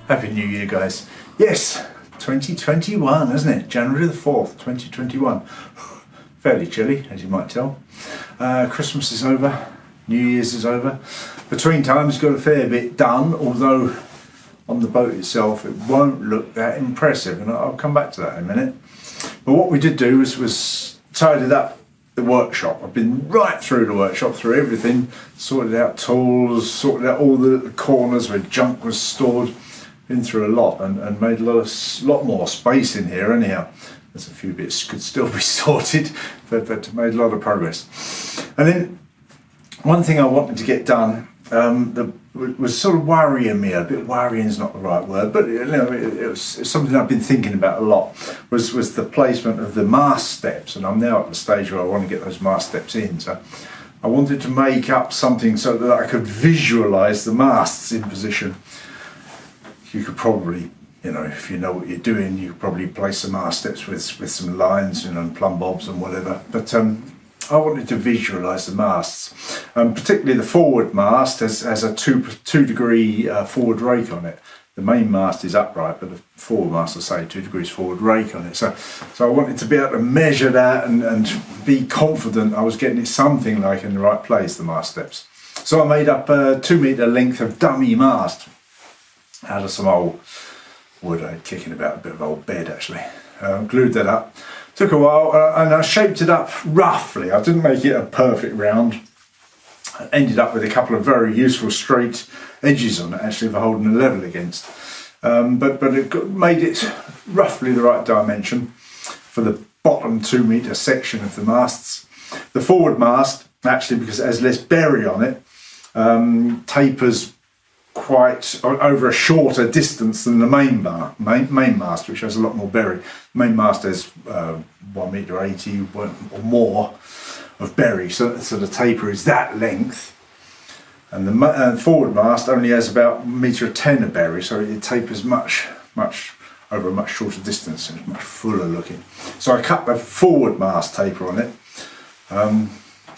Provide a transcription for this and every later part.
Happy New Year, guys. Yes, 2021, isn't it? January the 4th, 2021. Fairly chilly, as you might tell. Christmas is over, New Year's is over. Between times, got a fair bit done, although on the boat itself, it won't look that impressive, and I'll come back to that in a minute. But what we did do was tidied up the workshop. I've been right through the workshop, through everything, sorted out tools, sorted out all the corners where junk was stored. Been through a lot and made a lot more space in here anyhow. There's a few bits could still be sorted, but made a lot of progress. And then one thing I wanted to get done was sort of worrying me a bit. Worrying is not the right word, but you know, it was something I've been thinking about a lot. Was the placement of the mast steps, and I'm now at the stage where I want to get those mast steps in. So I wanted to make up something so that I could visualise the masts in position. You could probably, you know, if you know what you're doing, you could probably place the mast steps with some lines, you know, and plumb bobs and whatever. But I wanted to visualise the masts, particularly the forward mast has a two degree forward rake on it. The main mast is upright, but the forward mast, I say, 2 degrees forward rake on it. So I wanted to be able to measure that and be confident I was getting it something like in the right place, the mast steps. So I made up a 2 metre length of dummy mast out of some old wood I'd kicking about, a bit of old bed actually. Glued that up. Took a while and I shaped it up roughly. I didn't make it a perfect round. I ended up with a couple of very useful straight edges on it actually for holding the level against. But it made it roughly the right dimension for the bottom 2 metre section of the masts. The forward mast, actually, because it has less berry on it, tapers quite over a shorter distance than the main mast, which has a lot more berry. The main mast has 1 metre 80 or more of berry, so the taper is that length, and the forward mast only has about 1 metre 10 of berry, so it tapers much over a much shorter distance and it's much fuller looking. So I cut the forward mast taper on it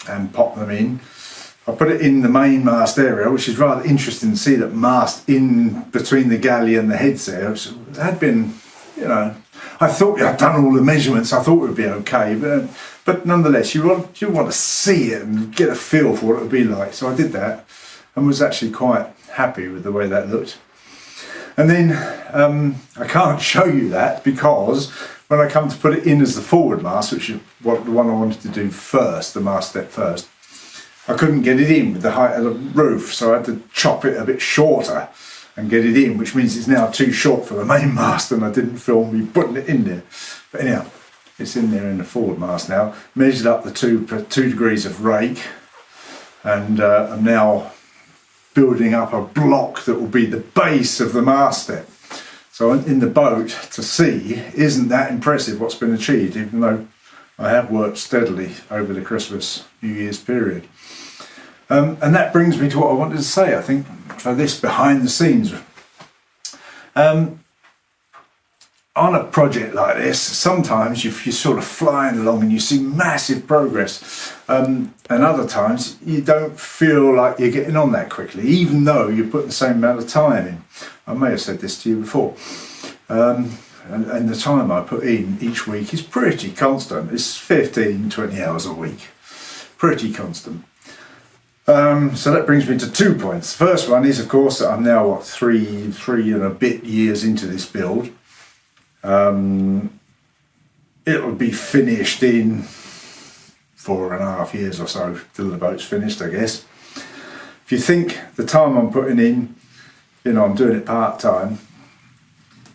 and popped them in. I put it in the main mast area, which is rather interesting to see that mast in between the galley and the heads there. It had been, you know, I thought I'd done all the measurements, I thought it would be okay, but nonetheless, you want to see it and get a feel for what it would be like. So I did that and was actually quite happy with the way that looked. And then I can't show you that because when I come to put it in as the forward mast, which is the one I wanted to do first, the mast step first, I couldn't get it in with the height of the roof, so I had to chop it a bit shorter and get it in, which means it's now too short for the main mast and I didn't film me putting it in there. But anyhow, it's in there in the forward mast now. Measured up the 2 degrees of rake, and I'm now building up a block that will be the base of the mast step. So in the boat to see, isn't that impressive what's been achieved, even though I have worked steadily over the Christmas, New Year's period. And that brings me to what I wanted to say, I think, for this behind the scenes. On a project like this, sometimes you're sort of flying along and you see massive progress, and other times you don't feel like you're getting on that quickly, even though you're putting the same amount of time in. I may have said this to you before. And the time I put in each week is pretty constant. It's 15-20 hours a week, pretty constant. So that brings me to 2 points. The first one is, of course, that I'm now three and a bit years into this build. It'll be finished in 4.5 years or so till the boat's finished, I guess. If you think the time I'm putting in, you know, I'm doing it part-time.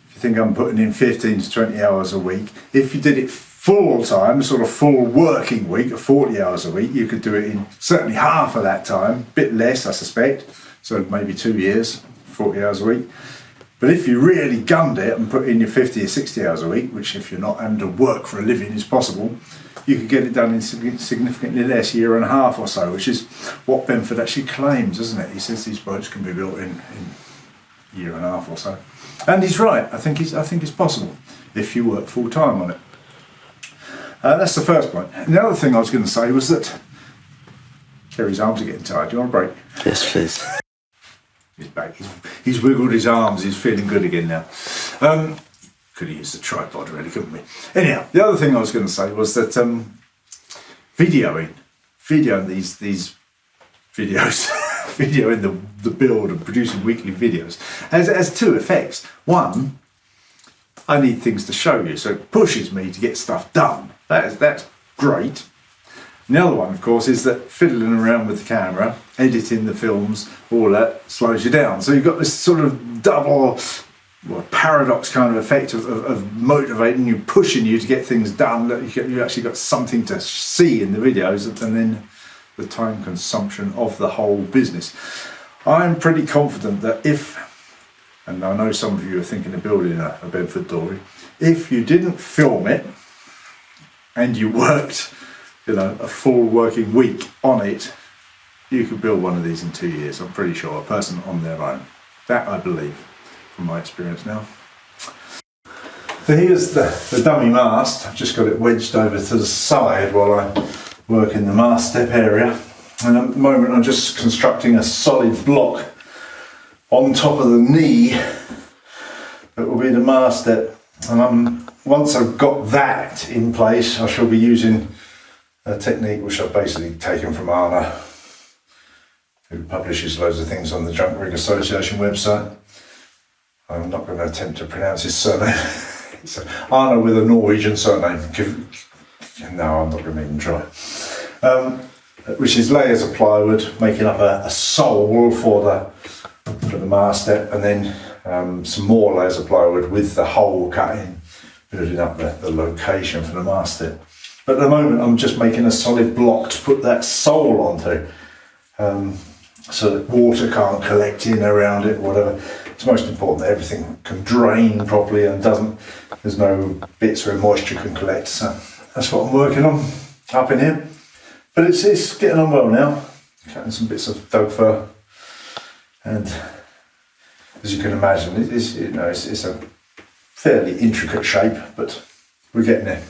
If you think I'm putting in 15 to 20 hours a week, if you did it full time, sort of full working week of 40 hours a week, you could do it in certainly half of that time, a bit less I suspect, so maybe 2 years, 40 hours a week. But if you really gunned it and put in your 50 or 60 hours a week, which if you're not having to work for a living is possible, you could get it done in significantly less, year and a half or so, which is what Benford actually claims, isn't it? He says these boats can be built in a year and a half or so. And he's right, I think it's possible if you work full time on it. That's the first point. And the other thing I was going to say was that Kerry's arms are getting tired. Do you want a break? Yes, please. He's back. He's wiggled his arms. He's feeling good again now. Could have used the tripod, really, couldn't we? Anyhow, the other thing I was going to say was that videoing these videos, videoing the build and producing weekly videos has two effects. One, I need things to show you, so it pushes me to get stuff done. That's great. And the other one, of course, is that fiddling around with the camera, editing the films, all that slows you down. So you've got this sort of double paradox kind of effect of motivating you, pushing you to get things done. You actually got something to see in the videos, and then the time consumption of the whole business. I'm pretty confident that and I know some of you are thinking of building a Benford dory, if you didn't film it and you worked, a full working week on it, you could build one of these in 2 years. I'm pretty sure, a person on their own. That I believe, from my experience now. So here's the dummy mast. I've just got it wedged over to the side while I work in the mast step area. And at the moment I'm just constructing a solid block on top of the knee that will be the mast step. And once I've got that in place, I shall be using a technique which I've basically taken from Arna, who publishes loads of things on the Junk Rig Association website. I'm not going to attempt to pronounce his surname. It's Arna with a Norwegian surname. No, I'm not going to even try. Which is layers of plywood making up a sole for the mast step, and then some more layers of plywood with the hole cut in, building up the location for the mast step. But at the moment I'm just making a solid block to put that sole onto, so that water can't collect in around it or whatever. It's most important that everything can drain properly and there's no bits where moisture can collect. So that's what I'm working on up in here. But it's getting on well now. Cutting some bits of dog fur, and as you can imagine, it's a fairly intricate shape, but we're getting there.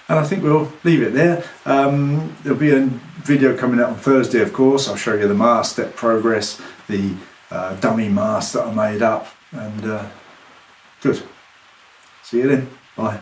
And I think we'll leave it there. There'll be a video coming out on Thursday, of course. I'll show you the mast step progress, the dummy mast that I made up, and good. See you then. Bye.